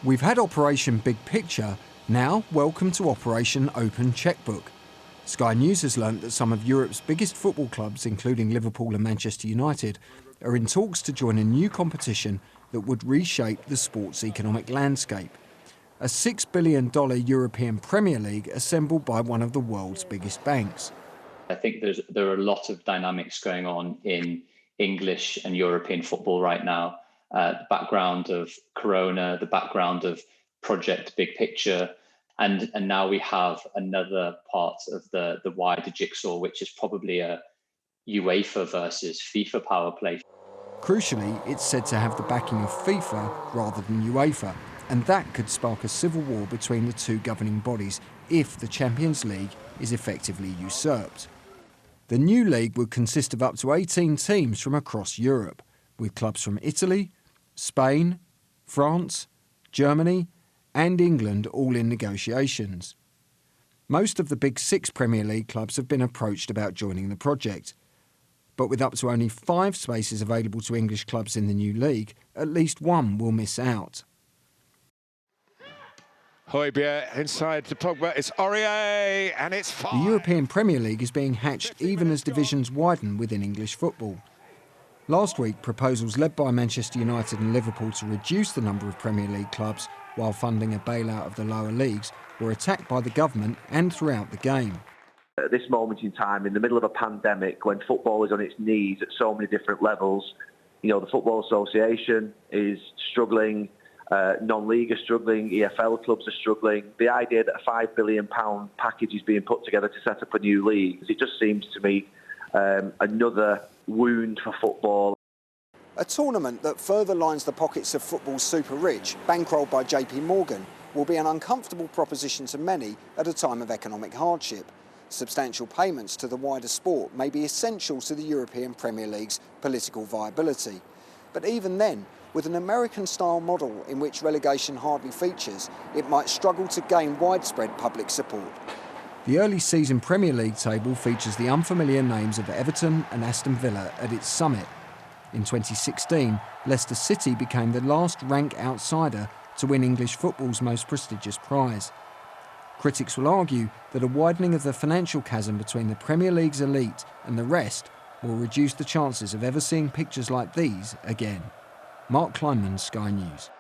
We've had Operation Big Picture, now welcome to Operation Open Chequebook. Sky News has learnt that some of Europe's biggest football clubs, including Liverpool and Manchester United, are in talks to join a new competition that would reshape the sports economic landscape. A $6 billion European Premier League assembled by one of the world's biggest banks. I think there are a lot of dynamics going on in English and European football right now. The background of Corona, the background of Project Big Picture, and now we have another part of the wider jigsaw, which is probably a UEFA versus FIFA power play. Crucially, it's said to have the backing of FIFA rather than UEFA, and that could spark a civil war between the two governing bodies if the Champions League is effectively usurped. The new league would consist of up to 18 teams from across Europe, with clubs from Italy, Spain, France, Germany and England all in negotiations. Most of the big 6 Premier League clubs have been approached about joining the project. But with up to only 5 spaces available to English clubs in the new league, at least one will miss out. Højbjerg inside to Pogba, it's Aurier, and it's 5. The European Premier League is being hatched even as divisions widen within English football. Last week, proposals led by Manchester United and Liverpool to reduce the number of Premier League clubs while funding a bailout of the lower leagues were attacked by the government and throughout the game. At this moment in time, in the middle of a pandemic, when football is on its knees at so many different levels, the Football Association is struggling, non-league are struggling, EFL clubs are struggling. The idea that a £5 billion package is being put together to set up a new league, it just seems to me another wound for football. A tournament that further lines the pockets of football's super rich, bankrolled by JP Morgan, will be an uncomfortable proposition to many at a time of economic hardship. Substantial payments to the wider sport may be essential to the European Premier League's political viability. But even then, with an American-style model in which relegation hardly features, it might struggle to gain widespread public support. The early season Premier League table features the unfamiliar names of Everton and Aston Villa at its summit. In 2016, Leicester City became the last rank outsider to win English football's most prestigious prize. Critics will argue that a widening of the financial chasm between the Premier League's elite and the rest will reduce the chances of ever seeing pictures like these again. Mark Kleinman, Sky News.